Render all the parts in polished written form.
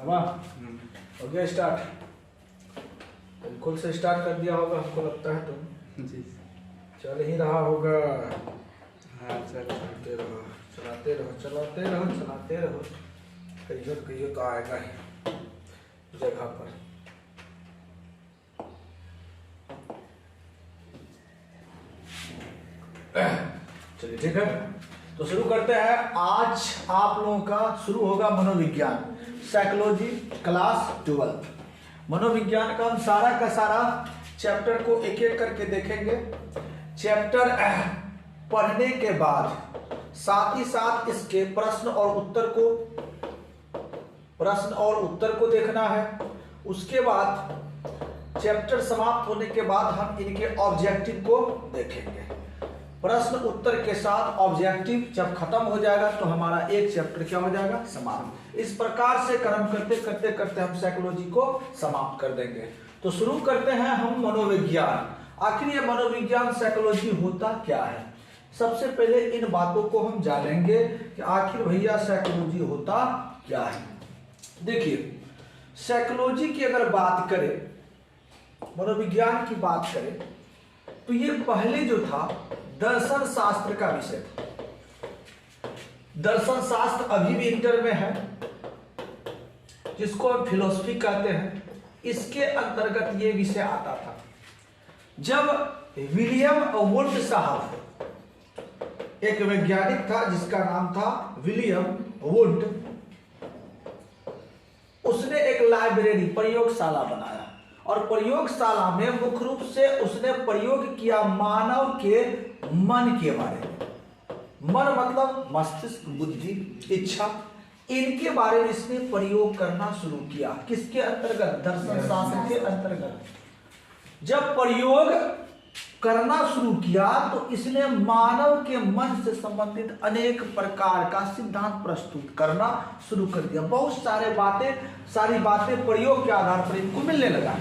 हो गया स्टार्ट? बिल्कुल से स्टार्ट कर दिया होगा हमको लगता है तुम। जी चल ही रहा होगा। हाँ सर। चलाते रहो चलाते रहो चलाते रहो चलाते रहो, कहियो तो आएगा ही जगह पर। चलिए ठीक है, तो शुरू करते हैं। आज आप लोगों का शुरू होगा मनोविज्ञान, साइकोलॉजी क्लास 12। मनोविज्ञान का हम सारा का सारा चैप्टर को एक एक करके देखेंगे। चैप्टर पढ़ने के बाद साथ ही साथ इसके प्रश्न और उत्तर को देखना है। उसके बाद चैप्टर समाप्त होने के बाद हम इनके ऑब्जेक्टिव को देखेंगे। प्रश्न उत्तर के साथ ऑब्जेक्टिव जब खत्म हो जाएगा तो हमारा एक चैप्टर क्या हो जाएगा? समाप्त। इस प्रकार से क्रम करते करते हम साइकोलॉजी को समाप्त कर देंगे। तो शुरू करते हैं हम मनोविज्ञान। आखिर ये मनोविज्ञान साइकोलॉजी होता क्या है? सबसे पहले इन बातों को हम जानेंगे कि आखिर भैया साइकोलॉजी होता क्या है। देखिए, साइकोलॉजी की अगर बात करें, मनोविज्ञान की बात करें, तो ये पहले जो था दर्शन शास्त्र का विषय था। दर्शन शास्त्र अभी भी इंटर में है, जिसको हम फिलोसफी कहते हैं। इसके अंतर्गत ये विषय आता था जब विलियम वुड साहब, एक वैज्ञानिक था जिसका नाम था विलियम वुड, उसने एक लाइब्रेरी प्रयोगशाला बनाया और प्रयोगशाला में मुख्य रूप से उसने प्रयोग किया मानव के मन के बारे में। मन मतलब मस्तिष्क, बुद्धि, इच्छा, इनके बारे में इसने प्रयोग करना शुरू किया। किसके अंतर्गत? दर्शन शास्त्र के अंतर्गत। जब प्रयोग करना शुरू किया तो इसने मानव के मन से संबंधित अनेक प्रकार का सिद्धांत प्रस्तुत करना शुरू कर दिया। बहुत सारी बातें प्रयोग के आधार पर इनको मिलने लगा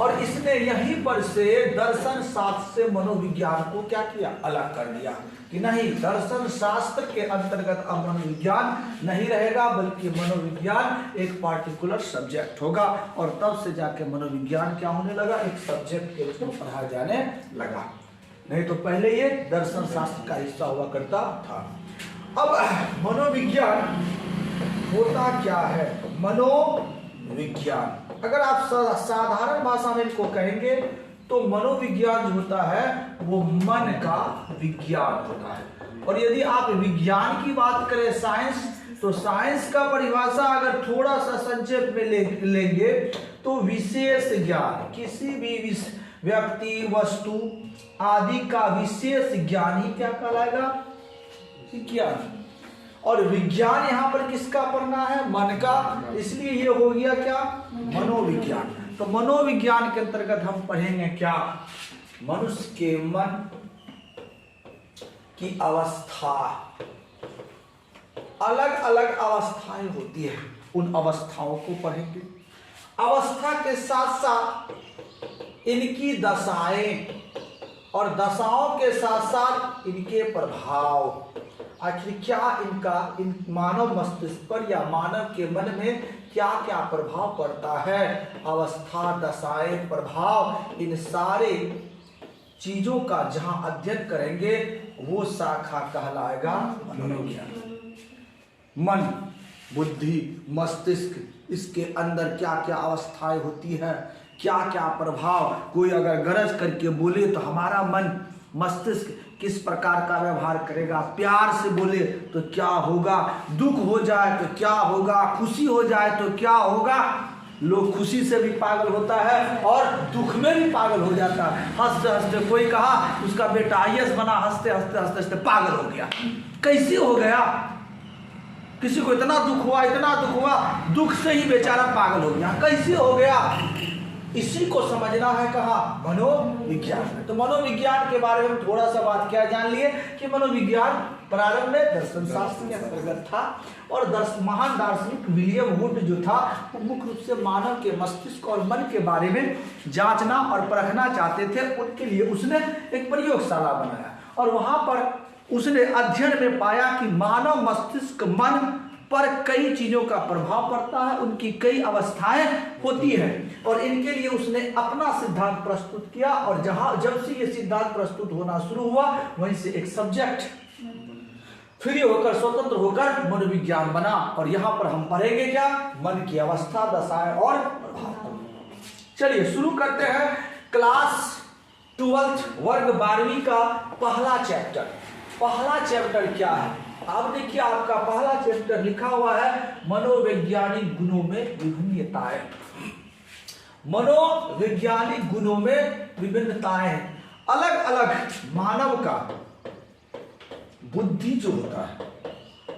और इसने यहीं पर से दर्शन शास्त्र से मनोविज्ञान को क्या किया? अलग कर दिया कि नहीं, दर्शन शास्त्र के अंतर्गत अब मनोविज्ञान नहीं रहेगा, बल्कि मनोविज्ञान एक पार्टिकुलर सब्जेक्ट होगा। और तब से जाके मनोविज्ञान क्या होने लगा? एक सब्जेक्ट के रूप में पढ़ा जाने लगा। नहीं तो पहले ये दर्शन शास्त्र का हिस्सा हुआ करता था। अब मनोविज्ञान होता क्या है? मनोविज्ञान अगर आप साधारण भाषा में इनको कहेंगे तो मनोविज्ञान जो होता है वो मन का विज्ञान होता है। और यदि आप विज्ञान की बात करें, साइंस, तो साइंस का परिभाषा अगर थोड़ा सा संक्षेप में लेंगे तो विशेष ज्ञान, किसी भी व्यक्ति, वस्तु आदि का विशेष ज्ञान ही क्या कहलाएगा? विज्ञान। और विज्ञान यहाँ पर किसका पढ़ना है? मन का, इसलिए ये हो गया क्या? मनोविज्ञान। तो मनोविज्ञान के अंतर्गत हम पढ़ेंगे क्या? मनुष्य के मन की अवस्था, अलग अलग अवस्थाएं होती है, उन अवस्थाओं को पढ़ेंगे। अवस्था के साथ साथ इनकी दशाएं और दशाओं के साथ साथ इनके प्रभाव, आखिर क्या इन मानव मस्तिष्क पर या मानव के मन में क्या क्या प्रभाव पड़ता है। अवस्था, दशाएं, प्रभाव, इन सारे चीजों का जहां अध्ययन करेंगे वो शाखा कहलाएगा मनोविज्ञान। मन, बुद्धि, मस्तिष्क, इसके अंदर क्या क्या अवस्थाएं होती है, क्या क्या प्रभाव। कोई अगर गरज करके बोले तो हमारा मन, मस्तिष्क किस प्रकार का व्यवहार करेगा। प्यार से बोले तो क्या होगा, दुख हो जाए तो क्या होगा, खुशी हो जाए तो क्या होगा। लोग खुशी से भी पागल होता है और दुख में भी पागल हो जाता है। हंसते हंसते, कोई कहा उसका बेटा IAS बना, हंसते हंसते हंसते हंसते पागल हो गया। कैसे हो गया? किसी को इतना दुख हुआ, दुख से ही बेचारा पागल हो गया। कैसे हो गया? इसी को समझना है कहाँ? मनोविज्ञान में। तो मनोविज्ञान के बारे में थोड़ा सा बात क्या जान लिए कि मनोविज्ञान प्रारंभ में दर्शन शास्त्र के अंतर्गत था और महान दार्शनिक विलियम वुड जो था वो मुख्य रूप से मानव के मस्तिष्क और मन के बारे में जांचना और परखना चाहते थे। उनके लिए उसने एक प्रयोगशाला बनाया और वहां पर उसने अध्ययन में पाया कि मानव मस्तिष्क, मन पर कई चीजों का प्रभाव पड़ता है, उनकी कई अवस्थाएं होती हैं, और इनके लिए उसने अपना सिद्धांत प्रस्तुत किया। और जब से ये सिद्धांत प्रस्तुत होना शुरू हुआ, वहीं से एक सब्जेक्ट फ्री होकर, स्वतंत्र होकर मनोविज्ञान बना। और यहां पर हम पढ़ेंगे क्या? मन की अवस्था, दशाएं और प्रभाव। चलिए शुरू करते हैं। क्लास 12 वर्ग 12वीं का पहला चैप्टर। पहला चैप्टर क्या है? आप देखिए, आपका पहला चैप्टर लिखा हुआ है मनोवैज्ञानिक गुणों में विभिन्नताएं। मनोवैज्ञानिक गुणों में विभिन्नताएं, अलग अलग मानव का बुद्धि जो होता है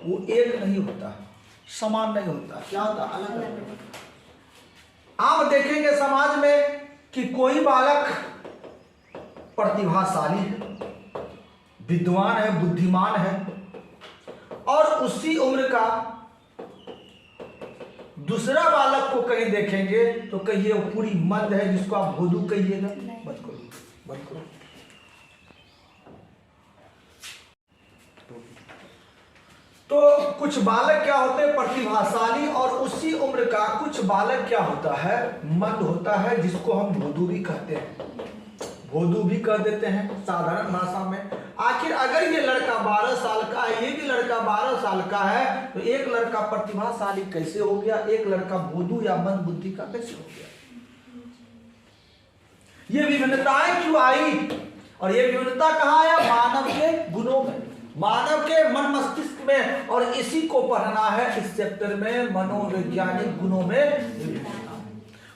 वो एक नहीं होता, समान नहीं होता। क्या होता? अलग अलग। आप देखेंगे समाज में कि कोई बालक प्रतिभाशाली है, विद्वान है, बुद्धिमान है, और उसी उम्र का दूसरा बालक को कहीं देखेंगे तो कहिए वो पूरी मंद है, जिसको आप भोदू कहिएगा। बंद करो, बंद करो। तो कुछ बालक क्या होते हैं? प्रतिभाशाली। और उसी उम्र का कुछ बालक क्या होता है? मंद होता है, जिसको हम भोदू भी कहते हैं, भोदू भी कह देते हैं साधारण भाषा में। आखिर अगर ये लड़का 12 साल का है, ये भी लड़का 12 साल का है, तो एक लड़का प्रतिभाशाली कैसे हो गया, एक लड़का भोदू या मंद बुद्धि का कैसे हो गया? ये विभिन्नताएं क्यों आई? और ये विभिन्नता कहाँ आया? मानव के गुणों में, मानव के मन मस्तिष्क में। और इसी को पढ़ना है इस चैप्टर में, मनोवैज्ञानिक गुणों में।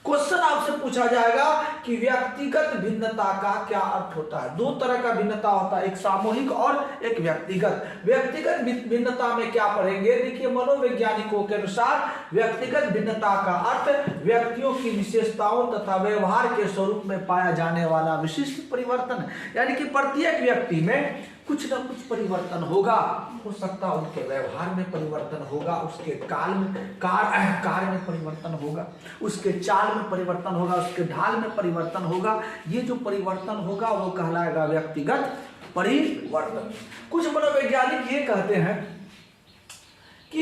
क्वेश्चन आपसे पूछा जाएगा कि व्यक्तिगत भिन्नता का क्या अर्थ होता है? दो तरह का भिन्नता होता है, एक सामूहिक और एक व्यक्तिगत। व्यक्तिगत भिन्नता में क्या पढ़ेंगे? देखिए, मनोवैज्ञानिकों के अनुसार व्यक्तिगत भिन्नता का अर्थ व्यक्तियों की विशेषताओं तथा व्यवहार के स्वरूप में पाया जाने वाला विशिष्ट परिवर्तन। यानी कि प्रत्येक व्यक्ति में कुछ न कुछ परिवर्तन होगा। हो सकता है उनके व्यवहार में परिवर्तन होगा, उसके कार्य में परिवर्तन होगा, उसके चाल में परिवर्तन होगा, उसके ढाल में परिवर्तन होगा। ये जो परिवर्तन होगा वो कहलाएगा व्यक्तिगत परिवर्तन। कुछ मनोवैज्ञानिक ये कहते हैं कि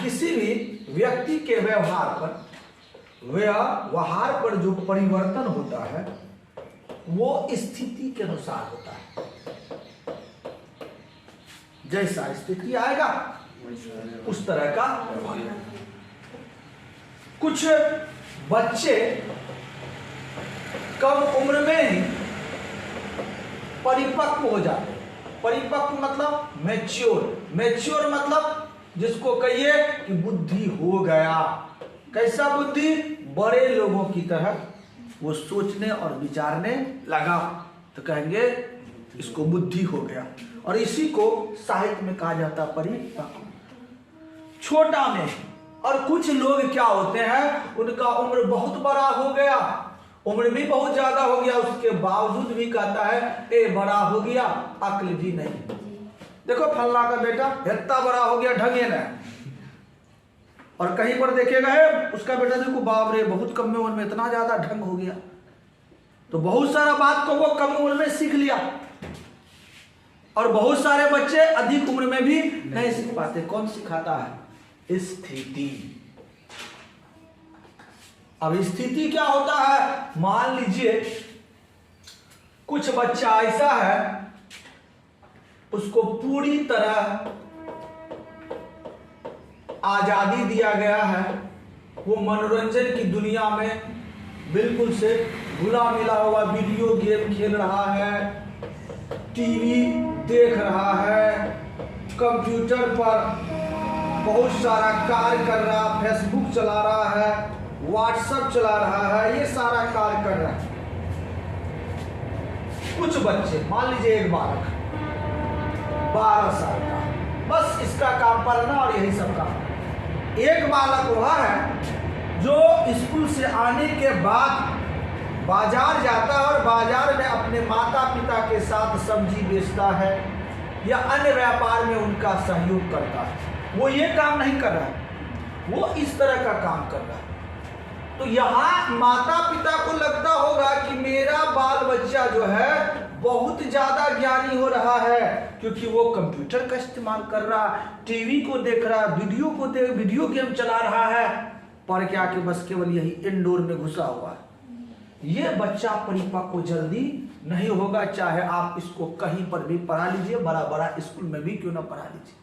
किसी भी व्यक्ति के व्यवहार पर जो परिवर्तन होता है वो स्थिति के अनुसार होता है। जैसा स्थिति आएगा उस तरह का। कुछ बच्चे कम उम्र में ही परिपक्व हो जाते हैं। परिपक्व मतलब मैच्योर मतलब जिसको कहिए कि बुद्धि हो गया। कैसा बुद्धि? बड़े लोगों की तरह वो सोचने और विचारने लगा, तो कहेंगे इसको बुद्धि हो गया। और इसी को साहित्य में कहा जाता है परिपक्व। छोटा में। और कुछ लोग क्या होते हैं, उनका उम्र बहुत बड़ा हो गया, उम्र भी बहुत ज्यादा हो गया, उसके बावजूद भी कहता है ए बड़ा हो गया, अक्ल भी नहीं। देखो फल्ला का बेटा इतना बड़ा हो गया, ढंगे न। और कहीं पर देखेगा है उसका बेटा, देखो बाप रे बहुत कम उम्र में इतना ज्यादा ढंग हो गया। तो बहुत सारा बात को वो कम उम्र में सीख लिया। और बहुत सारे बच्चे अधिक उम्र में भी नहीं सीख पाते। कौन सिखाता है? स्थिति। अब स्थिति क्या होता है? मान लीजिए कुछ बच्चा ऐसा है, उसको पूरी तरह आजादी दिया गया है, वो मनोरंजन की दुनिया में बिल्कुल से घुला मिला हुआ वीडियो गेम खेल रहा है, टीवी देख रहा है, कंप्यूटर पर बहुत सारा कार्य कर रहा, फेसबुक चला रहा है, व्हाट्सएप चला रहा है, ये सारा कार्य कर रहा है। कुछ बच्चे, मान लीजिए एक बालक 12 साल का, बस इसका काम पढ़ना और यही सब काम। एक बालक वह है जो स्कूल से आने के बाद बाजार जाता है और बाजार में अपने माता पिता के साथ सब्जी बेचता है या अन्य व्यापार में उनका सहयोग करता है। वो ये काम नहीं कर रहा है, वो इस तरह का काम कर रहा है। तो यहाँ माता पिता को लगता होगा कि मेरा बाल बच्चा जो है बहुत ज्यादा ज्ञानी हो रहा है, क्योंकि वो कंप्यूटर का इस्तेमाल कर रहा, टीवी को देख रहा, वीडियो गेम चला रहा है, पर क्या कि बस केवल यही इंडोर में घुसा हुआ है। ये बच्चा परिपक्व जल्दी नहीं होगा, चाहे आप इसको कहीं पर भी पढ़ा लीजिए, बड़ा बड़ा स्कूल में भी क्यों ना पढ़ा लीजिए,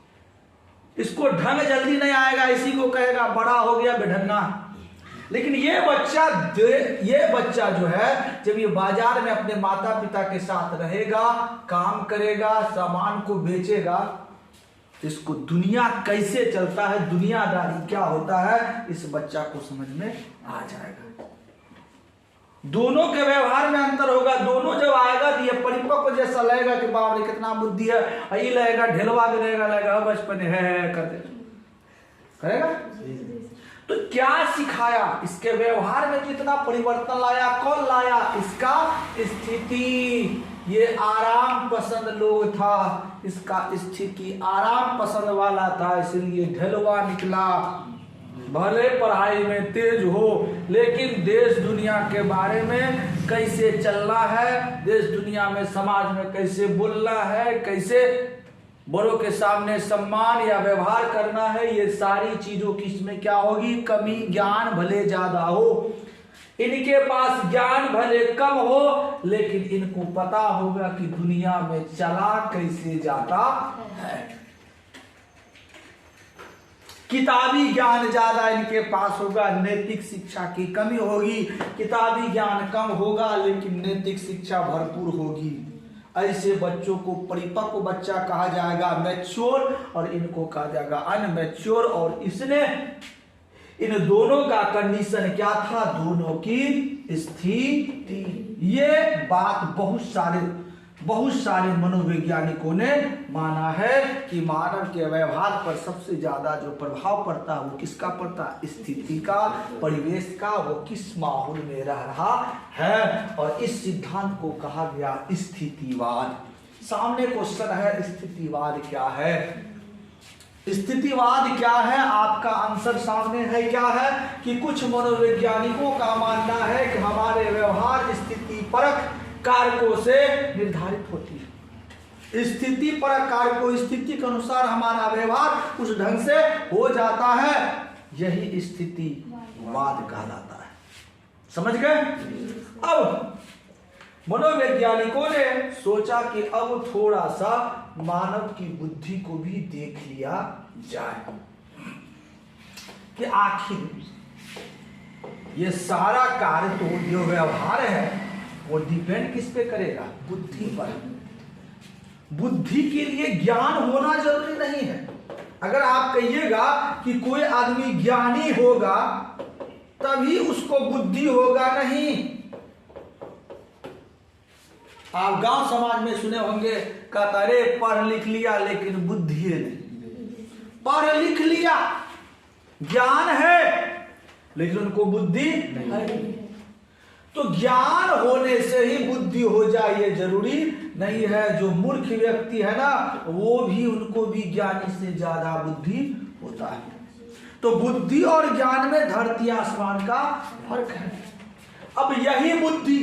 इसको ढंग जल्दी नहीं आएगा। इसी को कहेगा बड़ा हो गया बेढंगा। लेकिन ये बच्चा जो है, जब ये बाजार में अपने माता पिता के साथ रहेगा, काम करेगा, सामान को बेचेगा, तो इसको दुनिया कैसे चलता है, दुनियादारी क्या होता है, इस बच्चा को समझ में आ जाएगा। दोनों के व्यवहार में अंतर होगा। दोनों जब आएगा तो ये परिपक्व जैसा लगेगा कि बाप रे कितना बुद्धि है, यही लगेगा, ढेलवा भी लगेगा बचपन है करते करेगा। तो क्या सिखाया, इसके व्यवहार में कितना परिवर्तन लाया, कौन लाया, इसका स्थिति। ये आराम पसंद लोग था, इसका स्थिति आराम पसंद वाला था, इसलिए ढलवा निकला। भले पढ़ाई में तेज हो, लेकिन देश दुनिया के बारे में कैसे चलना है, देश दुनिया में समाज में कैसे बोलना है, कैसे बड़ों के सामने सम्मान या व्यवहार करना है, ये सारी चीजों की इसमें क्या होगी, कमी। ज्ञान भले ज्यादा हो, इनके पास ज्ञान भले कम हो, लेकिन इनको पता होगा कि दुनिया में चला कैसे जाता है। किताबी ज्ञान ज्यादा इनके पास होगा, नैतिक शिक्षा की कमी होगी। किताबी ज्ञान कम होगा, लेकिन नैतिक शिक्षा भरपूर होगी। ऐसे बच्चों को परिपक्व बच्चा कहा जाएगा, मैच्योर, और इनको कहा जाएगा अनमैच्योर। और इसने इन दोनों का कंडीशन क्या था, दोनों की स्थिति। ये बात बहुत सारे मनोवैज्ञानिकों ने माना है कि मानव के व्यवहार पर सबसे ज्यादा जो प्रभाव पड़ता है वो किसका पड़ता है, स्थिति का, परिवेश का, वो किस माहौल में रह रहा है। और इस सिद्धांत को कहा गया स्थितिवाद। सामने क्वेश्चन है, स्थितिवाद क्या है? स्थितिवाद क्या है, आपका आंसर सामने है। क्या है कि कुछ मनोवैज्ञानिकों का मानना है कि हमारे व्यवहार स्थिति परक कारकों से निर्धारित होती है। स्थिति परक कारकों, स्थिति के अनुसार हमारा व्यवहार उस ढंग से हो जाता है, यही स्थितिवाद कहलाता है। समझ गए? अब मनोवैज्ञानिकों ने सोचा कि अब थोड़ा सा मानव की बुद्धि को भी देख लिया जाए कि आखिर ये सारा कार्य, तो जो व्यवहार है वो डिपेंड किस पे करेगा, बुद्धि पर। बुद्धि के लिए ज्ञान होना जरूरी नहीं है। अगर आप कहिएगा कि कोई आदमी ज्ञानी होगा तभी उसको बुद्धि होगा, नहीं। आप गांव समाज में सुने होंगे, कहता अरे पढ़ लिख लिया लेकिन बुद्धि नहीं। पढ़ लिख लिया, ज्ञान है, लेकिन उनको बुद्धि नहीं। तो ज्ञान होने से ही बुद्धि हो जाए ये जरूरी नहीं है। जो मूर्ख व्यक्ति है ना, वो भी, उनको भी ज्ञानी से ज्यादा बुद्धि होता है। तो बुद्धि और ज्ञान में धरती आसमान का फर्क है। अब यही बुद्धि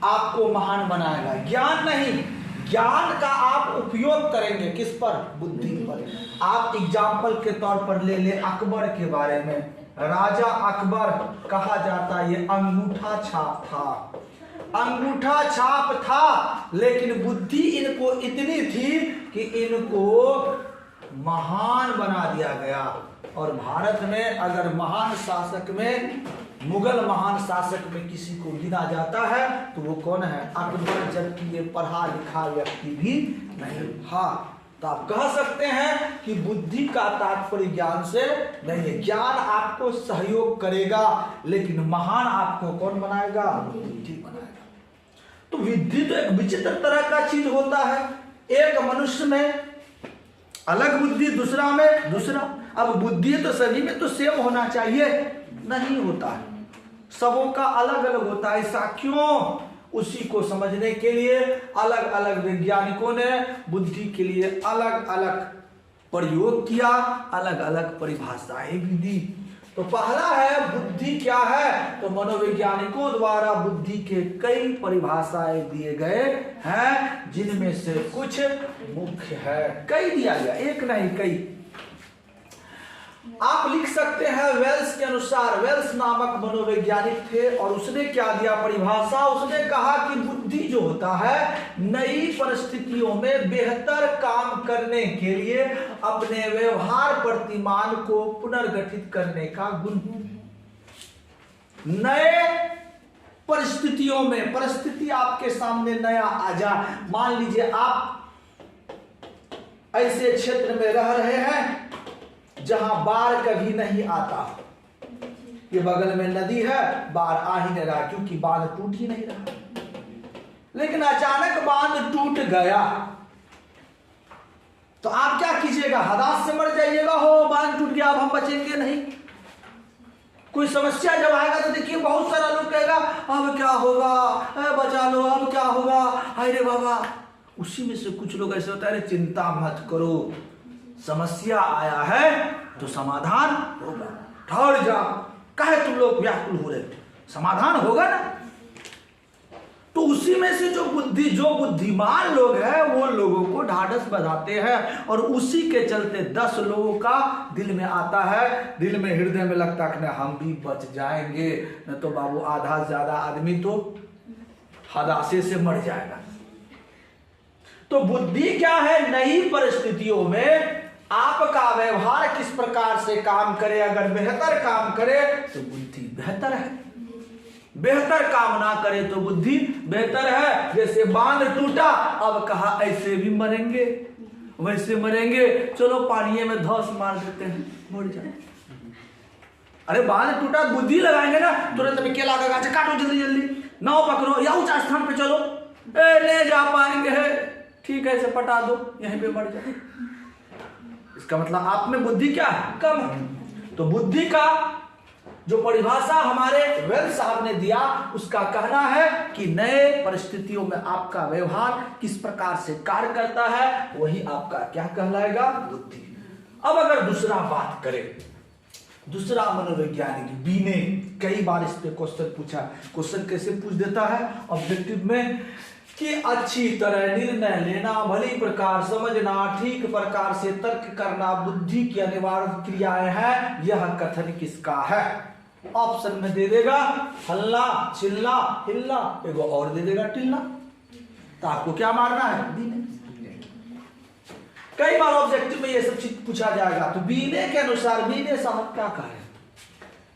आपको महान बनाएगा, ज्ञान नहीं। ज्ञान का आप उपयोग करेंगे किस पर, बुद्धि पर। आप एग्जाम्पल के तौर पर ले ले अकबर के बारे में। राजा अकबर कहा जाता है ये अंगूठा छाप था। अंगूठा छाप था, लेकिन बुद्धि इनको इतनी थी कि इनको महान बना दिया गया। और भारत में अगर महान शासक में, मुगल महान शासक में किसी को गिना जाता है तो वो कौन है, अकबर, जबकि ये पढ़ा लिखा व्यक्ति भी नहीं। हाँ, तो आप कह सकते हैं कि बुद्धि का तात्पर्य ज्ञान से नहीं है। ज्ञान आपको सहयोग करेगा, लेकिन महान आपको कौन बनाएगा, बुद्धि बनाएगा। तो बुद्धि तो एक विचित्र तरह का चीज होता है। एक मनुष्य में अलग बुद्धि, दूसरा में दूसरा। अब बुद्धि तो सभी में तो सेम होना चाहिए, नहीं होता है, सबों का अलग अलग होता है। ऐसा क्यों? उसी को समझने के लिए अलग अलग वैज्ञानिकों ने बुद्धि के लिए अलग अलग प्रयोग किया, अलग अलग परिभाषाएं भी दी। तो पहला है बुद्धि क्या है, तो मनोवैज्ञानिकों द्वारा बुद्धि के कई परिभाषाएं दिए गए हैं, जिनमें से कुछ मुख्य है। कई दिया गया, एक नहीं कई। आप लिख सकते हैं वेल्स के अनुसार, वेल्स नामक मनोवैज्ञानिक थे और उसने क्या दिया परिभाषा, उसने कहा कि बुद्धि जो होता है नई परिस्थितियों में बेहतर काम करने के लिए अपने व्यवहार प्रतिमान को पुनर्गठित करने का गुण। नए परिस्थितियों में, परिस्थिति आपके सामने नया आ जाए, मान लीजिए आप ऐसे क्षेत्र में रह रहे हैं जहां बाढ़ कभी नहीं आता, ये बगल में नदी है, बाढ़ आ ही नहीं रहा क्योंकि बांध टूट ही नहीं रहा, लेकिन अचानक बांध टूट गया तो आप क्या कीजिएगा, हताश से मर जाइएगा, हो बांध टूट गया अब हम बचेंगे नहीं। कोई समस्या जब आएगा तो देखिए बहुत सारा लोग कहेगा अब क्या होगा, बचा लो, अब क्या होगा, अरे बाबा। उसी में से कुछ लोग ऐसे होता है, चिंता मत करो, समस्या आया है तो समाधान होगा, ठहर जाओ, काहे तुम लोग व्याकुल हो रहे, समाधान होगा ना। तो उसी में से जो बुद्धिमान लोग हैं वो लोगों को ढाढ़स बधाते हैं और उसी के चलते 10 लोगों का दिल में आता है, दिल में हृदय में लगता है कि हम भी बच जाएंगे, न तो बाबू आधा से ज्यादा आदमी तो हदासे से मर जाएगा। तो बुद्धि क्या है, नई परिस्थितियों में आपका व्यवहार किस प्रकार से काम करे, अगर बेहतर काम करे तो बुद्धि बेहतर है, बेहतर काम ना करे तो बुद्धि बेहतर है। जैसे बांध टूटा, अब कहा ऐसे भी मरेंगे वैसे मरेंगे, चलो पानी में धौस मार देते हैं, मर जाए। अरे बांध टूटा, बुद्धि लगाएंगे ना, तुरंत में केला का गाछ काटो, जल्दी जल्दी नाव पकड़ो या ऊंचा स्थान पे चलो, ले जा पाएंगे, ठीक है, इसे पटा दो, यहीं पे मर जाए। इसका मतलब आप में बुद्धि क्या है, कम है। तो बुद्धि का जो परिभाषा हमारे वेल्स साहब ने दिया, उसका कहना है कि नए परिस्थितियों में आपका व्यवहार किस प्रकार से कार्य करता है, वही आपका क्या कहलाएगा, बुद्धि। अब अगर दूसरा बात करें, दूसरा मनोवैज्ञानिक बी ने कई बार इस पे क्वेश्चन पूछा। क्वेश्चन कैसे पूछ देता है ऑब्जेक्टिव में कि अच्छी तरह निर्णय लेना, भली प्रकार समझना, ठीक प्रकार से तर्क करना बुद्धि की अनिवार्य क्रियाएं हैं, यह कथन किसका है। ऑप्शन में दे देगा हल्ला, चिल्ला, हिलना, एगो और दे देगा टिल्ला। तो आपको क्या मारना है, बीने। कई बार ऑब्जेक्टिव में ये सब चीज पूछा जाएगा। तो बीने के अनुसार बीने साहब क्या कहे,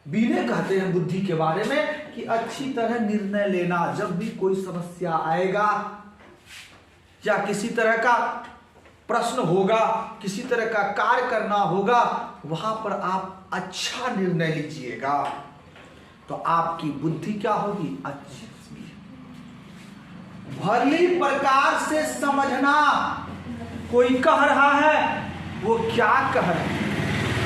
बीने कहते हैं बुद्धि के बारे में कि अच्छी तरह निर्णय लेना, जब भी कोई समस्या आएगा या किसी तरह का प्रश्न होगा, किसी तरह का कार्य करना होगा, वहां पर आप अच्छा निर्णय लीजिएगा तो आपकी बुद्धि क्या होगी, अच्छी। भली प्रकार से समझना, कोई कह रहा है वो क्या कह रहा है,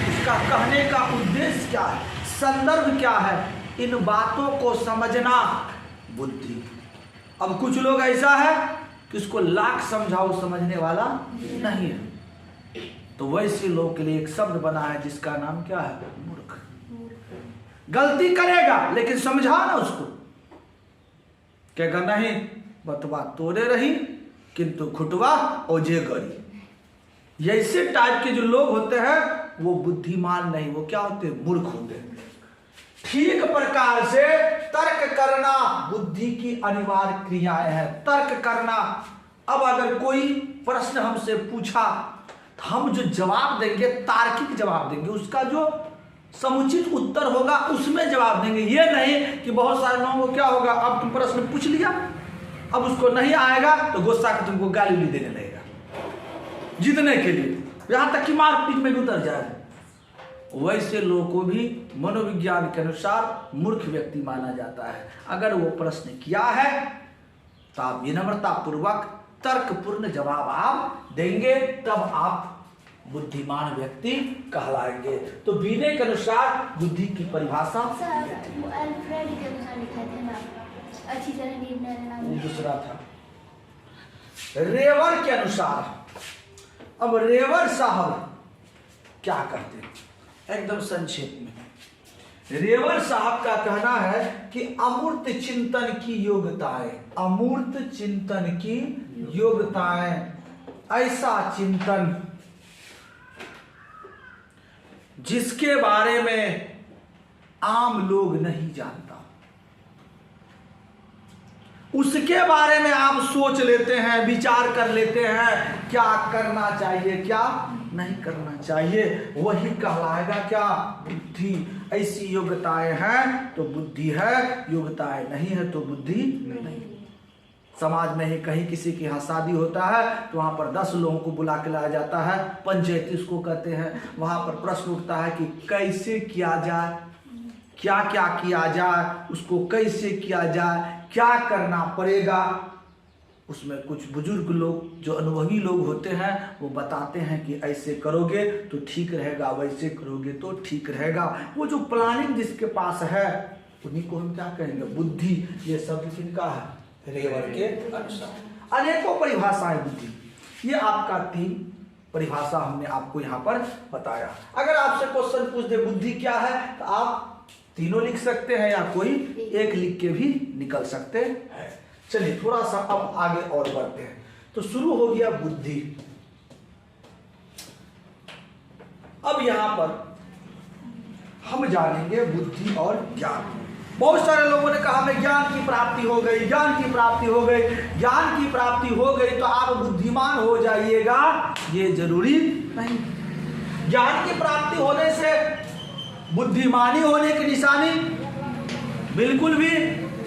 उसका कहने का उद्देश्य क्या है, संदर्भ क्या है, इन बातों को समझना बुद्धि। अब कुछ लोग ऐसा है कि उसको लाख समझाओ समझने वाला नहीं है, तो वैसे लोग के लिए एक शब्द बना है जिसका नाम क्या है, मूर्ख। गलती करेगा लेकिन समझा ना उसको, कहेगा नहीं बतवा तोड़े रही किंतु खुटवा ओजे गरी। ऐसे टाइप के जो लोग होते हैं वो बुद्धिमान नहीं, वो क्या होते हैं, मूर्ख होते हैं। ठीक प्रकार से तर्क करना बुद्धि की अनिवार्य क्रियाएं हैं, तर्क करना। अब अगर कोई प्रश्न हमसे पूछा तो हम जो जवाब देंगे तार्किक जवाब देंगे, उसका जो समुचित उत्तर होगा उसमें जवाब देंगे। ये नहीं कि बहुत सारे लोगों को क्या होगा, अब तुम प्रश्न पूछ लिया, अब उसको नहीं आएगा तो गुस्सा कर तुमको गाली भी देने लगेगा जीतने के लिए, यहां तक कि मारपीट में भी उतर जाएगा। वैसे लोगों को भी मनोविज्ञान के अनुसार मूर्ख व्यक्ति माना जाता है। अगर वो प्रश्न किया है तो आप विनम्रता पूर्वक तर्कपूर्ण जवाब आप देंगे, तब आप बुद्धिमान व्यक्ति कहलाएंगे। तो बीने के अनुसार बुद्धि की परिभाषा अच्छी तरह निर्णय लेना दूसरा था। रेवर के अनुसार, अब रेवर साहब क्या कहते हैं एकदम संक्षेप में, रेवर साहब का कहना है कि अमूर्त चिंतन की योग्यताएं, अमूर्त चिंतन की योग्यताएं, ऐसा चिंतन जिसके बारे में आम लोग नहीं जानता, उसके बारे में आप सोच लेते हैं, विचार कर लेते हैं, क्या करना चाहिए क्या नहीं करना चाहिए, वही कहलाएगा क्या बुद्धि। ऐसी योग्यताएं हैं तो बुद्धि है, योग्यताएं नहीं है तो बुद्धि नहीं। समाज में ही कहीं किसी के यहाँ शादी होता है तो वहाँ पर 10 लोगों को बुला के लाया जाता है, पंचायती उसको कहते हैं। वहाँ पर प्रश्न उठता है कि कैसे किया जाए, क्या क्या किया जाए, उसको कैसे किया जाए, क्या करना पड़ेगा। उसमें कुछ बुजुर्ग लोग जो अनुभवी लोग होते हैं वो बताते हैं कि ऐसे करोगे तो ठीक रहेगा, वैसे करोगे तो ठीक रहेगा। वो जो प्लानिंग जिसके पास है उन्हीं को हम क्या कहेंगे, बुद्धि। ये शब्द किनका है, रेवर के अनुसार। अनेकों परिभाषाएं बुद्धि, ये आपका 3 परिभाषा हमने आपको यहाँ पर बताया। अगर आपसे क्वेश्चन पूछ दे बुद्धि क्या है तो आप तीनों लिख सकते हैं या कोई एक लिख के भी निकल सकते हैं। चलिए थोड़ा सा अब आगे और बढ़ते हैं। तो शुरू हो गया बुद्धि। अब यहां पर हम जानेंगे बुद्धि और ज्ञान। बहुत सारे लोगों ने कहा हमें ज्ञान की प्राप्ति हो गई, ज्ञान की प्राप्ति हो गई, ज्ञान की प्राप्ति हो गई तो आप बुद्धिमान हो जाइएगा, ये जरूरी नहीं। ज्ञान की प्राप्ति होने से बुद्धिमानी होने की निशानी बिल्कुल भी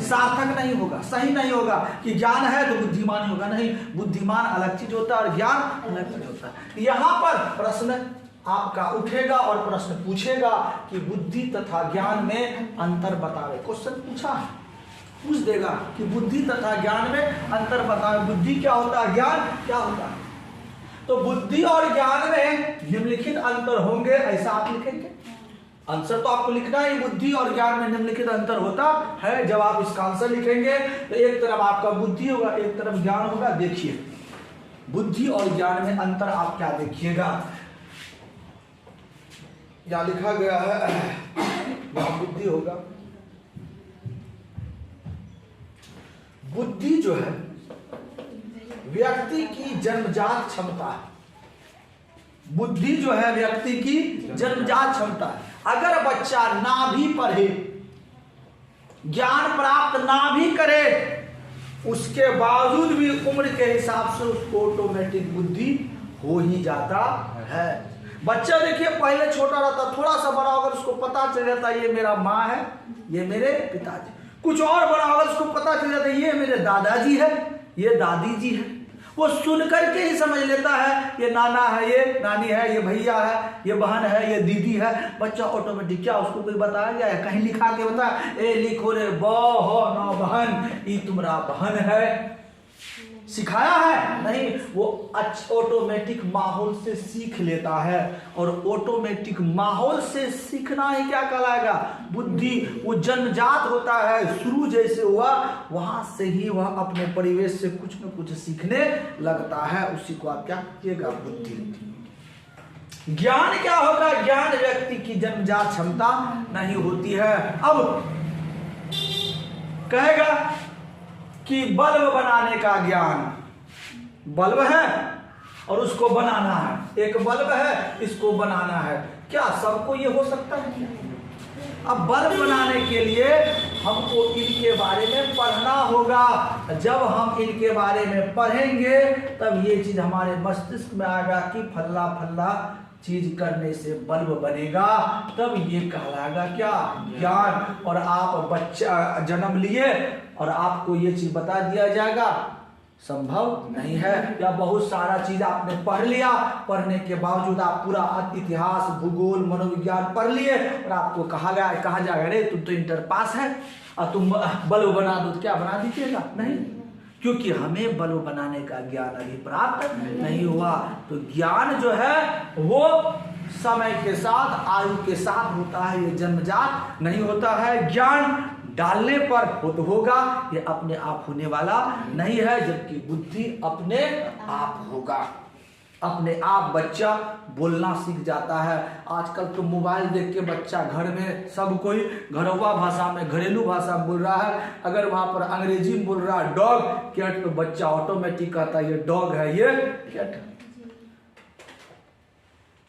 सार्थक नहीं होगा, सही नहीं होगा कि ज्ञान है तो बुद्धिमानी होगा। नहीं, बुद्धिमान अलग चीज होता है और ज्ञान अलग चीज होता है। यहां पर प्रश्न आपका उठेगा और प्रश्न पूछेगा कि बुद्धि तथा ज्ञान में अंतर बतावे। क्वेश्चन पूछा है, पूछ देगा कि बुद्धि तथा ज्ञान में अंतर बतावे। बुद्धि क्या होता है, ज्ञान क्या होता है। तो बुद्धि और ज्ञान में निम्नलिखित अंतर होंगे, ऐसा आप लिखेंगे। आंसर तो आपको लिखना है, बुद्धि और ज्ञान में निम्नलिखित अंतर होता है। जब आप इसका आंसर लिखेंगे तो एक तरफ आपका बुद्धि होगा, एक तरफ ज्ञान होगा। देखिए बुद्धि और ज्ञान में अंतर आप क्या देखिएगा, यहां लिखा गया है, यहां बुद्धि होगा। बुद्धि जो है व्यक्ति की जन्मजात क्षमता है। बुद्धि जो है व्यक्ति की जन्मजात क्षमता है। अगर बच्चा ना भी पढ़े, ज्ञान प्राप्त ना भी करे, उसके बावजूद भी उम्र के हिसाब से उसको ऑटोमेटिक बुद्धि हो ही जाता है। बच्चा देखिए पहले छोटा रहता, थोड़ा सा बड़ा होकर उसको पता चल जाता है ये मेरा माँ है, ये मेरे पिताजी। कुछ और बड़ा होकर उसको पता चल जाता है ये मेरे दादाजी है, ये दादी जी है। वो सुन करके ही समझ लेता है ये नाना है, ये नानी है, ये भैया है, ये बहन है, ये दीदी है। बच्चा ऑटोमेटिक, क्या उसको कोई बताया गया है, कहीं लिखा के बताया ए लिखो रे बहो ना बहन, ये तुम्हारा बहन है, सिखाया है? नहीं, वो ऑटोमेटिक माहौल से सीख लेता है। और ऑटोमेटिक माहौल से सीखना ही क्या कहलाएगा, बुद्धि। वो जन्मजात होता है, शुरू जैसे हुआ वहां से ही वह अपने परिवेश से कुछ न कुछ सीखने लगता है, उसी को आप क्या कहिएगा, बुद्धि। ज्ञान क्या होगा, ज्ञान व्यक्ति की जन्मजात क्षमता नहीं होती है। अब कहेगा कि बल्ब बनाने का ज्ञान, बल्ब है और उसको बनाना है, एक बल्ब है इसको बनाना है, क्या सबको ये हो सकता है? अब बल्ब बनाने के लिए हमको इनके बारे में पढ़ना होगा। जब हम इनके बारे में पढ़ेंगे तब ये चीज हमारे मस्तिष्क में आएगा कि फल्ला फल्ला चीज करने से बल्ब बनेगा, तब ये कहलाएगा क्या, ज्ञान। और आप बच्चा जन्म लिए और आपको ये चीज बता दिया जाएगा, संभव नहीं है। या बहुत सारा चीज आपने पढ़ लिया, पढ़ने के बावजूद आप पूरा इतिहास, भूगोल, मनोविज्ञान पढ़ लिए और आपको कहा जाएगा अरे तुम तो इंटर पास है और तुम बल्ब बना दो, क्या बना दीजिएगा? नहीं, क्योंकि हमें बल्ब बनाने का ज्ञान अभी प्राप्त नहीं हुआ। तो ज्ञान जो है वो समय के साथ, आयु के साथ होता है, ये जन्मजात नहीं होता है। ज्ञान डालने पर होगा, ये अपने आप होने वाला नहीं है, जबकि बुद्धि अपने आप होगा। अपने आप बच्चा बोलना सीख जाता है। आजकल तो मोबाइल देख के बच्चा घर में सब कोई घरवा भाषा में, घरेलू भाषा में बोल रहा है। अगर वहां पर अंग्रेजी में बोल रहा है डॉग कैट, तो बच्चा ऑटोमेटिक कहता है ये डॉग है, ये कैट है।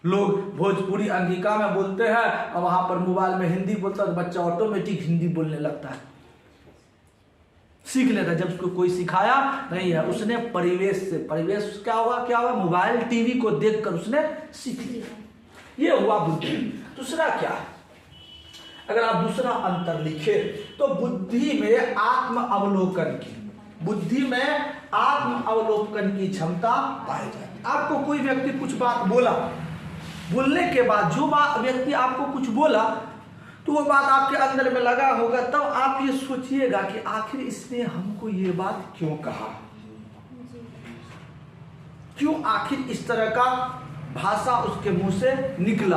लोग भोजपुरी अंगिका में बोलते हैं और वहां पर मोबाइल में हिंदी बोलता है तो बच्चा ऑटोमेटिक हिंदी बोलने लगता है, सीख लेता है। जब उसको कोई सिखाया नहीं है, उसने परिवेश से, परिवेश क्या हुआ मोबाइल टीवी को देखकर उसने सीख लिया। ये हुआ बुद्धि। दूसरा क्या है, अगर आप दूसरा अंतर लिखे तो बुद्धि में आत्म अवलोकन की, बुद्धि में आत्म अवलोकन की क्षमता पाई जाती। आपको कोई व्यक्ति कुछ बात बोला, बोलने के बाद जो बात व्यक्ति आपको कुछ बोला तो वो बात आपके अंदर में लगा होगा, तब आप ये सोचिएगा कि आखिर इसने हमको ये बात क्यों कहा, क्यों आखिर इस तरह का भाषा उसके मुंह से निकला।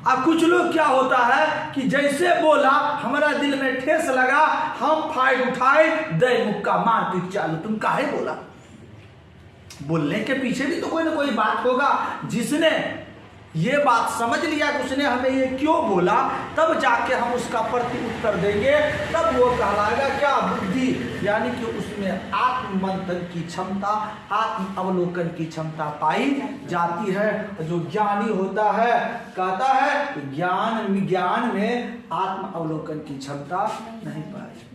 अब कुछ लोग क्या होता है कि जैसे बोला हमारा दिल में ठेस लगा, हम फाइट उठाए, दे मुक्का मारपीट चालू। तुम काहे बोला? बोलने के पीछे भी तो कोई ना कोई बात होगा। जिसने ये बात समझ लिया कि उसने हमें ये क्यों बोला, तब जाके हम उसका प्रति उत्तर देंगे, तब वो कहलाएगा क्या, बुद्धि। यानी कि उसमें आत्ममंथन की क्षमता, आत्म अवलोकन की क्षमता पाई जाती है। जो ज्ञानी होता है कहता है ज्ञान में आत्म अवलोकन की क्षमता नहीं पाई।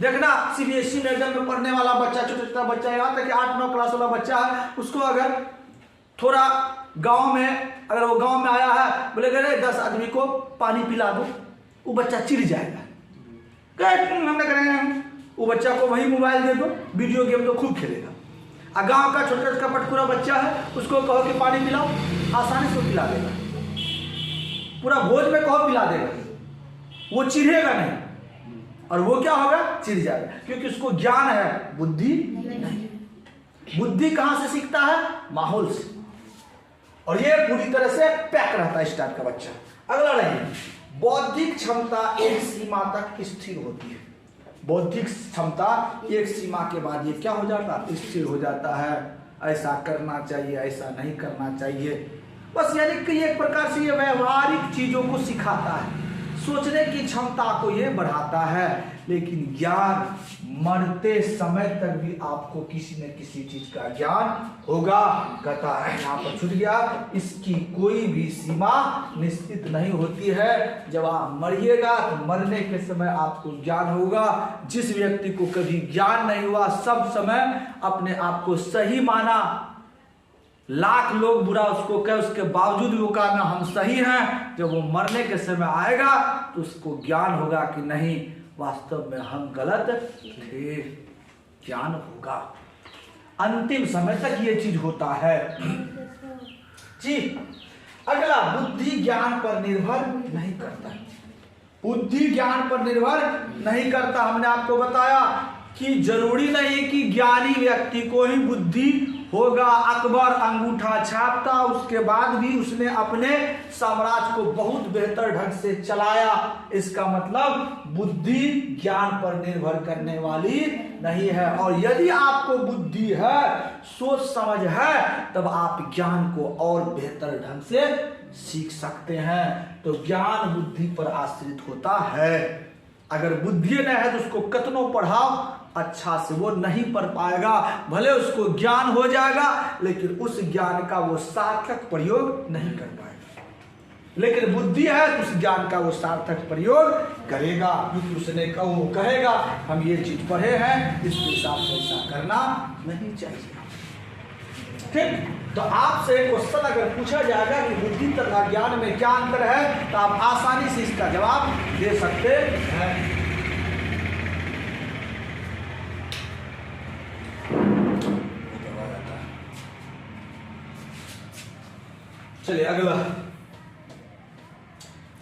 देखना सीबीएसई में एग्जाम में पढ़ने वाला बच्चा, छोटा बच्चा, यहाँ तक कि 8-9 क्लास वाला बच्चा है, उसको अगर थोड़ा गांव में, अगर वो गांव में आया है, बोले अरे 10 आदमी को पानी पिला दो, वो बच्चा चिढ़ जाएगा, हमने करेंगे। वो बच्चा को वही मोबाइल दे दो, वीडियो गेम तो खूब खेलेगा। और गांव का छोटा छोटा पटखुरा बच्चा है, उसको कहो कि पानी पिलाओ, आसानी से पिला देगा, पूरा भोज में कहो पिला देगा, वो चिढ़ेगा नहीं। और वो क्या होगा, चिढ़ जाएगा, क्योंकि उसको ज्ञान है, बुद्धि नहीं। बुद्धि कहां से सीखता है, माहौल से। और ये पूरी तरह से पैक रहता है स्टार्ट का बच्चा। अगला नहीं, बौद्धिक क्षमता एक सीमा तक स्थिर होती है। बौद्धिक क्षमता एक सीमा के बाद ये क्या हो जाता है, स्थिर हो जाता है। ऐसा करना चाहिए, ऐसा नहीं करना चाहिए, बस यानी कि एक प्रकार से ये व्यवहारिक चीजों को सिखाता है, सोचने की क्षमता को ये बढ़ाता है। लेकिन ज्ञान मरते समय तक भी आपको किसी न किसी चीज का ज्ञान होगा। कहता है यहाँ पर छूट गया, इसकी कोई भी सीमा निश्चित नहीं होती है। जब आप मरिएगा तो मरने के समय आपको ज्ञान होगा। जिस व्यक्ति को कभी ज्ञान नहीं हुआ, सब समय अपने आप को सही माना, लाख लोग बुरा उसको कहे, उसके बावजूद वो कहा ना हम सही हैं, जब वो मरने के समय आएगा तो उसको ज्ञान होगा कि नहीं, वास्तव में हम गलत थे। ज्ञान होगा। अंतिम समय तक ये चीज होता है जी। अगला, बुद्धि ज्ञान पर निर्भर नहीं करता। बुद्धि ज्ञान पर निर्भर नहीं करता। हमने आपको बताया कि जरूरी नहीं कि ज्ञानी व्यक्ति को ही बुद्धि होगा। अकबर अंगूठा छापता, उसके बाद भी उसने अपने साम्राज्य को बहुत बेहतर ढंग से चलाया। इसका मतलब बुद्धि ज्ञान पर निर्भर करने वाली नहीं है। और यदि आपको बुद्धि है, सोच समझ है, तब आप ज्ञान को और बेहतर ढंग से सीख सकते हैं। तो ज्ञान बुद्धि पर आश्रित होता है। अगर बुद्धि नहीं है तो उसको कितनों पढ़ाओ, अच्छा से वो नहीं पढ़ पाएगा। भले उसको ज्ञान हो जाएगा, लेकिन उस ज्ञान का वो सार्थक प्रयोग नहीं कर पाएगा। लेकिन बुद्धि है तो उस ज्ञान का वो सार्थक प्रयोग करेगा, क्योंकि उसने कहेगा हम ये चीज पढ़े हैं, इसके हिसाब से ऐसा करना नहीं चाहिए। ठीक, तो आपसे क्वेश्चन अगर पूछा जाएगा कि बुद्धि तथा ज्ञान में क्या अंतर है, तो आप आसानी से इसका जवाब दे सकते हैं। चलिए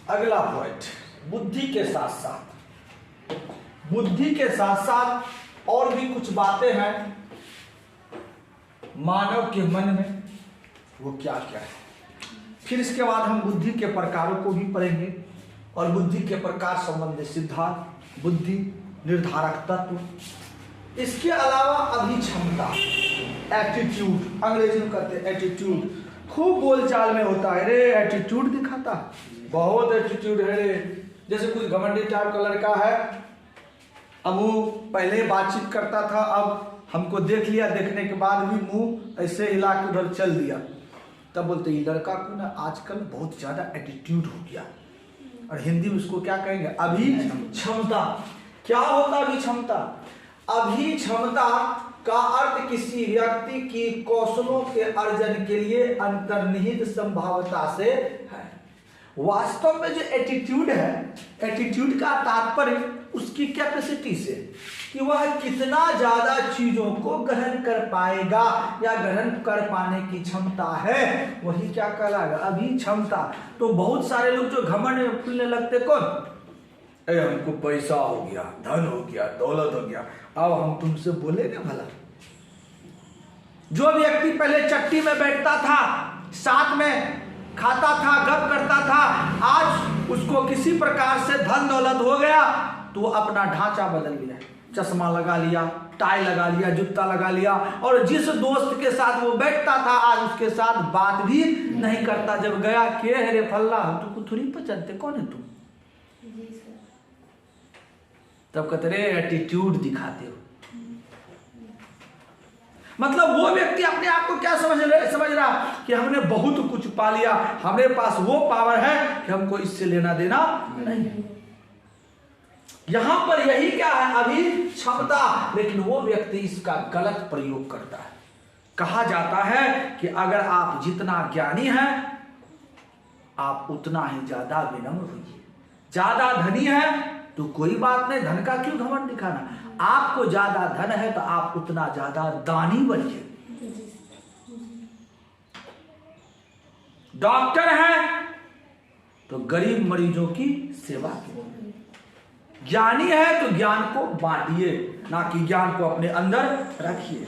अगला पॉइंट, बुद्धि के साथ साथ और भी कुछ बातें हैं मानव के मन में, वो क्या क्या है। फिर इसके बाद हम बुद्धि के प्रकारों को भी पढ़ेंगे और बुद्धि के प्रकार संबंधित सिद्धांत, बुद्धि निर्धारक तत्व। इसके अलावा अभिक्षमता, एटीट्यूड, अंग्रेजी में कहते हैं एटीट्यूड, खूब बोलचाल में होता है रे, एटीट्यूड दिखाता है, बहुत एटीट्यूड है रे। जैसे कुछ घमंडी टाइप का लड़का है, अब वो पहले बातचीत करता था, अब हमको देख लिया, देखने के बाद भी मुंह ऐसे हिला के उधर चल दिया, तब बोलते ये लड़का को ना आजकल बहुत ज्यादा एटीट्यूड हो गया। और हिंदी में उसको क्या कहेंगे? अभिक्षमता। क्या होता है अभिक्षमता? अभिक्षमता का अर्थ किसी व्यक्ति की कौशलों के अर्जन के लिए अंतर्निहित संभावना से है। वास्तव में जो एटीट्यूड है, एटीट्यूड का तात्पर्य उसकी कैपेसिटी से, कि वह कितना ज्यादा चीजों को ग्रहण कर पाएगा या ग्रहण कर पाने की क्षमता है, वही क्या कहलाएगा? अभी क्षमता। तो बहुत सारे लोग जो घमंड में फूलने लगते, कौन? अरे हमको पैसा हो गया, धन हो गया, दौलत हो गया, अब हम तुमसे बोलेंगे भला? जो व्यक्ति पहले चट्टी में बैठता था, साथ में खाता था, गप करता था, आज उसको किसी प्रकार से धन दौलत हो गया तो अपना ढांचा बदल लिया, चश्मा लगा लिया, टाई लगा लिया, जूता लगा लिया, और जिस दोस्त के साथ वो बैठता था आज उसके साथ बात भी नहीं करता। जब गया, के है रे फल्ला, तुमको थोड़ी पहचानते, कौन है तुम? तब कहते रे एटीट्यूड दिखाते हो। मतलब वो व्यक्ति अपने आप को क्या समझ रहा कि हमने बहुत कुछ पा लिया, हमारे पास वो पावर है कि हमको इससे लेना देना नहीं। यहां पर यही क्या है? अभी क्षमता। लेकिन वो व्यक्ति इसका गलत प्रयोग करता है। कहा जाता है कि अगर आप जितना ज्ञानी हैं आप उतना ही ज्यादा विनम्र होइए। ज्यादा धनी है तो कोई बात नहीं, धन का क्यों घमंड दिखाना? आपको ज्यादा धन है तो आप उतना ज्यादा दानी बनिए। डॉक्टर है तो गरीब मरीजों की सेवा कीजिए। ज्ञानी है तो ज्ञान को बांटिए, ना कि ज्ञान को अपने अंदर रखिए।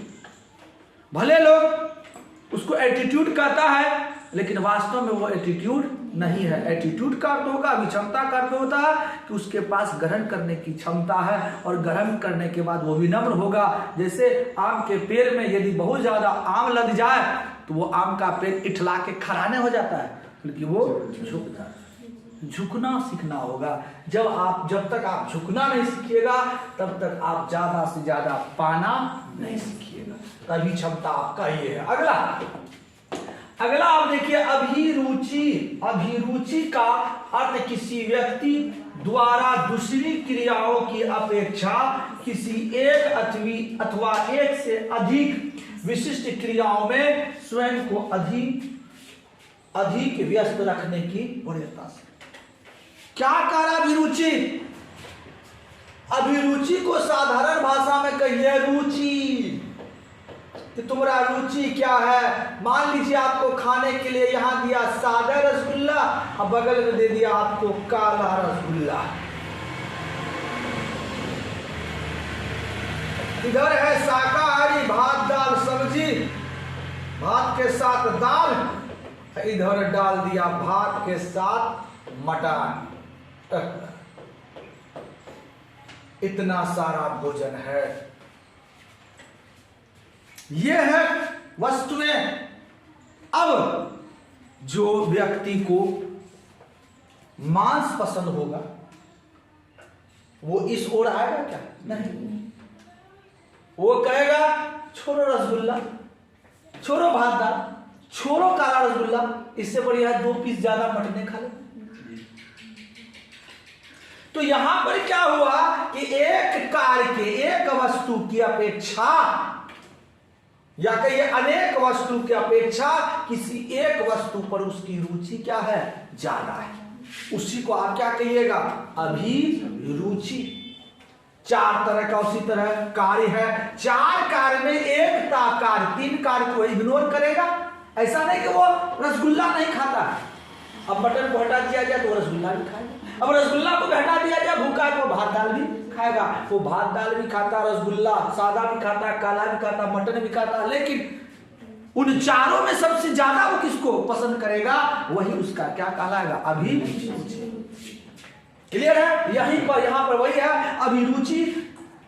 भले लोग उसको एटीट्यूड कहता है, लेकिन वास्तव में वो एटीट्यूड नहीं है। एटीट्यूड का अर्थ होगा, विक्षमता का अर्थ होता है कि उसके पास ग्रहण करने की क्षमता है, और ग्रहण करने के बाद वो विनम्र होगा। जैसे आम के पेड़ में यदि बहुत ज्यादा आम लग जाए तो वो आम का पेड़ इठला के खराने हो जाता है, क्योंकि वो झुकता है। झुकना सीखना होगा। जब तक आप झुकना नहीं सीखिएगा तब तक आप ज्यादा से ज्यादा पाना नहीं सीखिएगा। तभी क्षमता आपका ये है। अगला आप देखिए, अभिरुचि। अभिरुचि का अर्थ किसी व्यक्ति द्वारा दूसरी क्रियाओं की अपेक्षा किसी एक अथवा एक से अधिक विशिष्ट क्रियाओं में स्वयं को अधिक व्यस्त रखने की वरीयता से। क्या कहा अभिरुचि? अभिरुचि को साधारण भाषा में कहिए रुचि, कि तुम्हारा रुचि क्या है। मान लीजिए आपको खाने के लिए यहां दिया सादा रसगुल्ला, और बगल में दे दिया आपको काला रसगुल्ला। इधर है शाकाहारी भात दाल सब्जी, भात के साथ दाल, इधर डाल दिया भात के साथ मटन। इतना सारा भोजन है। यह है वस्तुएं। अब जो व्यक्ति को मांस पसंद होगा वो इस ओर आएगा क्या? नहीं। वो कहेगा छोड़ो रसगुल्ला, छोड़ो भात दाल, छोड़ो काला रसगुल्ला, इससे बढ़िया 2 पीस ज्यादा मटने खा ले। तो यहां पर क्या हुआ कि एक कार्य के, एक वस्तु की अपेक्षा, या कहिए अनेक वस्तु की अपेक्षा किसी एक वस्तु पर उसकी रुचि क्या है? ज्यादा है। उसी को आप क्या कहिएगा? अभिरुचि। 4 तरह का उसी तरह कार्य है। 4 कार्य में एक कार्य, 3 कार्य को इग्नोर करेगा। ऐसा नहीं कि वो रसगुल्ला नहीं खाता है, अब मटन को हटा दिया जाए तो रसगुल्ला भी खाएगा। अब रसगुल्ला को हटा दिया जाए, भूखा है तो भात दाल भी खाएगा। वो भात दाल भी खाता, रसगुल्ला सादा भी खाता, काला भी खाता, मटन भी खाता, लेकिन उन चारों में सबसे ज्यादा वो किसको पसंद करेगा? वही उसका क्या कहलाएगा? अभिरुचि। क्लियर है? यहीं पर, यहां पर वही है अभिरुचि।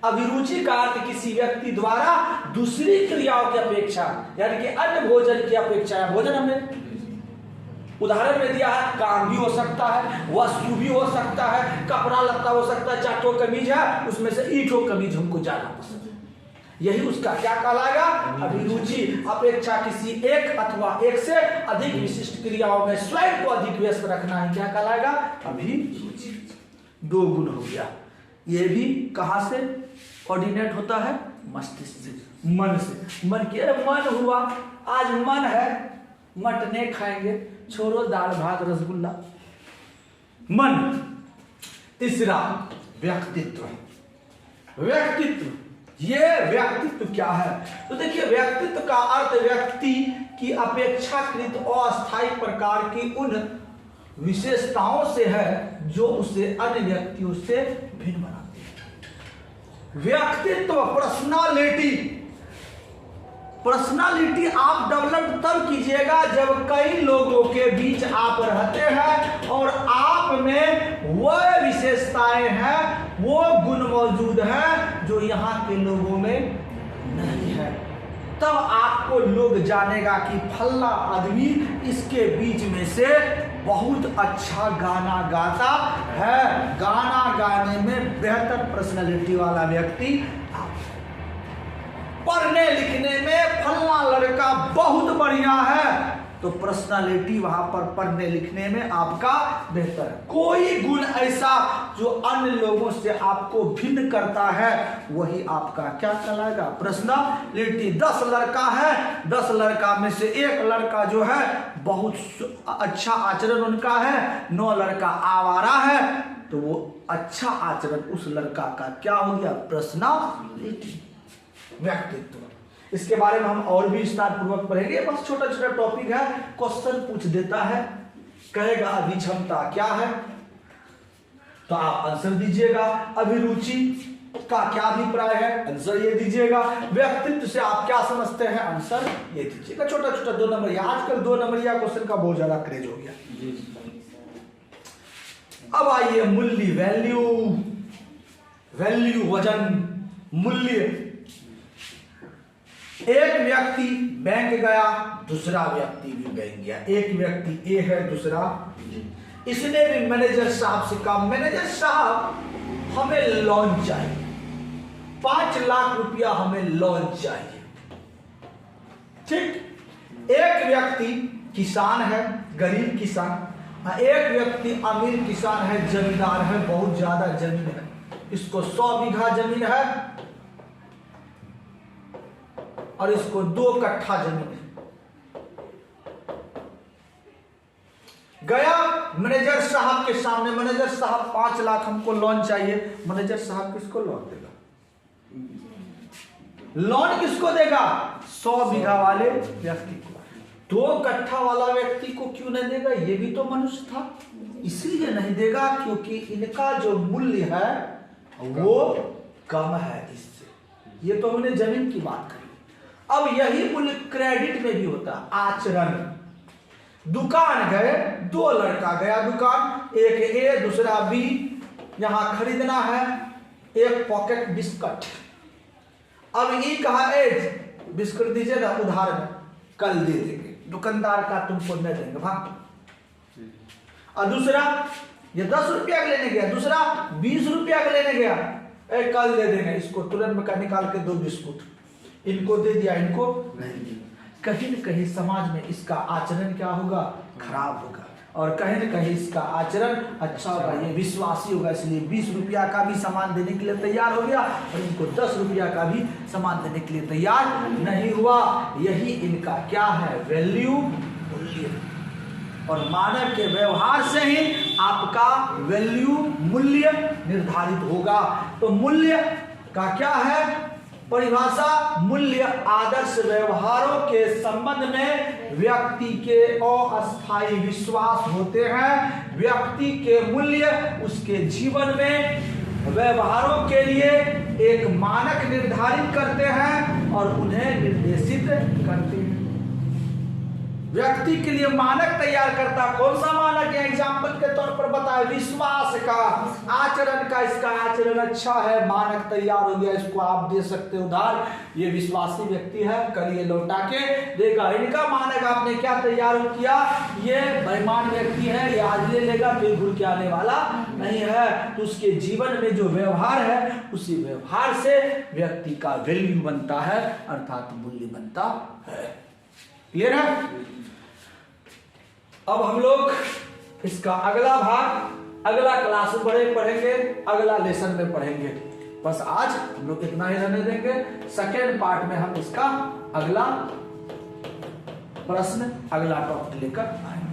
अभिरुचि का अर्थ किसी व्यक्ति द्वारा दूसरी क्रियाओं की अपेक्षा, यानी कि अन्य भोजन की अपेक्षा। भोजन हमने उदाहरण में दिया है, काम भी हो सकता है, वस्तु भी हो सकता है, कपड़ा लत्ता हो सकता है। 4 ठो कमीज है, उसमें से 1 ठो कमीज हमको ज्यादा पसंद है, यही उसका क्या कहलाएगा? अभिरुचि। अपेक्षा किसी एक अथवा एक से अधिक विशिष्ट क्रियाओं में स्वयं को अधिक व्यस्त रखना ही क्या कहलाएगा? अभिरुचि। 2 गुण हो गया। ये भी कहां से ऑर्डिनेट होता है? मस्तिष्क से, मन से। मन के मन हुआ, आज मन है मटने खाएंगे, छोड़ो दाल भात रसगुल्ला। मन। तीसरा व्यक्तित्व। व्यक्तित्व, ये व्यक्तित्व क्या है? तो देखिए, व्यक्तित्व का अर्थ व्यक्ति की अपेक्षाकृत अस्थायी प्रकार की उन विशेषताओं से है जो उसे अन्य व्यक्तियों से भिन्न बनाती है। व्यक्तित्व, पर्सनालिटी। पर्सनालिटी आप डेवलप तब कीजिएगा जब कई लोगों के बीच आप रहते हैं और आप में वह विशेषताएं हैं, वो गुण मौजूद हैं जो यहाँ के लोगों में नहीं है। तब आपको लोग जानेगा कि फल्ला आदमी इसके बीच में से बहुत अच्छा गाना गाता है। गाना गाने में बेहतर पर्सनालिटी वाला व्यक्ति। पढ़ने लिखने में फल्ला लड़का बहुत बढ़िया है, तो पर्सनालिटी वहां पर पढ़ने लिखने में आपका बेहतर है। कोई गुण ऐसा जो अन्य लोगों से आपको भिन्न करता है, वही आपका क्या कहलाएगा? पर्सनालिटी। 10 लड़का है, 10 लड़का में से 1 लड़का जो है बहुत अच्छा आचरण उनका है, 9 लड़का आवारा है, तो वो अच्छा आचरण उस लड़का का क्या हो गया? पर्सनालिटी, व्यक्तित्व। इसके बारे में हम और भी विस्तार पूर्वक पढ़ेंगे। बस छोटा छोटा टॉपिक है, क्वेश्चन पूछ देता है, कहेगा अभिक्षमता क्या है, तो आप आंसर दीजिएगा। अभिरुचि का क्या अभिप्राय है, आंसर ये दीजिएगा। व्यक्तित्व से आप क्या समझते हैं, आंसर ये दीजिएगा। छोटा छोटा 2 नंबरिया। आजकल 2 नंबरिया क्वेश्चन का बहुत ज्यादा क्रेज हो गया। अब आइए मूल्य, वैल्यू। वैल्यू, वजन, मूल्य। एक व्यक्ति बैंक गया, दूसरा व्यक्ति भी बैंक गया। एक व्यक्ति ए है, दूसरा बी। इसने भी मैनेजर साहब से कहा, मैनेजर साहब हमें लोन चाहिए, 5 लाख रुपया हमें लोन चाहिए। ठीक। एक व्यक्ति किसान है, गरीब किसान, एक व्यक्ति अमीर किसान है, जमींदार है, बहुत ज्यादा जमीन है, इसको 100 बीघा जमीन है और इसको 2 कट्ठा जमीन है। गया मैनेजर साहब के सामने, मैनेजर साहब 5 लाख हमको लोन चाहिए। मैनेजर साहब किसको लोन देगा? लोन किसको देगा? 100 बीघा वाले व्यक्ति को। 2 कट्ठा वाला व्यक्ति को क्यों नहीं देगा? ये भी तो मनुष्य था, इसलिए नहीं देगा क्योंकि इनका जो मूल्य है वो कम है इससे। ये तो हमने जमीन की बात करी। अब यही मूल्य क्रेडिट में भी होता है। आचरण। दुकान गए, 2 लड़का गया दुकान, एक ए दूसरा बी, यहां खरीदना है 1 पॉकेट बिस्कुट। अब ये कहा, ए बिस्कुट दीजिए ना उधार में, कल दे देंगे, दुकानदार का तुमको नहीं देंगे, भाग। और दूसरा ये 10 रुपया का लेने गया, दूसरा 20 रुपया का लेने गया, ए कल दे देंगे, इसको तुरंत में निकाल के 2 बिस्कुट इनको दे दिया, इनको नहीं दिया। कहीं न कहीं समाज में इसका आचरण क्या होगा? खराब होगा। और कहीं न कहीं इसका आचरण अच्छा होगा, ये विश्वासी होगा, इसलिए 20 रुपया का भी सामान देने के लिए तैयार हो गया और इनको 10 रुपया का भी सामान देने के लिए तैयार नहीं हुआ। यही इनका क्या है? वैल्यू, मूल्य। और मानव के व्यवहार से ही आपका वैल्यू, मूल्य निर्धारित होगा। तो मूल्य का क्या है परिभाषा? मूल्य आदर्श व्यवहारों के संबंध में व्यक्ति के अस्थायी विश्वास होते हैं। व्यक्ति के मूल्य उसके जीवन में व्यवहारों के लिए एक मानक निर्धारित करते हैं और उन्हें निर्देशित करते हैं। व्यक्ति के लिए मानक तैयार करता। कौन सा मानक है? एग्जाम्पल के तौर पर बताए, विश्वास का, आचरण का। इसका आचरण अच्छा है, मानक तैयार हो गया, इसको आप दे सकते हो उधार। ये विश्वासी व्यक्ति है, कल ये लौटा के देगा। इनका मानक आपने क्या तैयार किया? ये बेईमान व्यक्ति है, ये आज ले लेगा फिर घुर के आने वाला नहीं है। तो उसके जीवन में जो व्यवहार है, उसी व्यवहार से व्यक्ति का वैल्यू बनता है, अर्थात मूल्य बनता है। क्लियर है? अब हम लोग इसका अगला भाग अगला क्लास में पढ़ेंगे, अगला लेसन में पढ़ेंगे। बस आज हम लोग इतना ही रहने देंगे। सेकेंड पार्ट में हम इसका अगला प्रश्न, अगला टॉपिक लेकर आएंगे।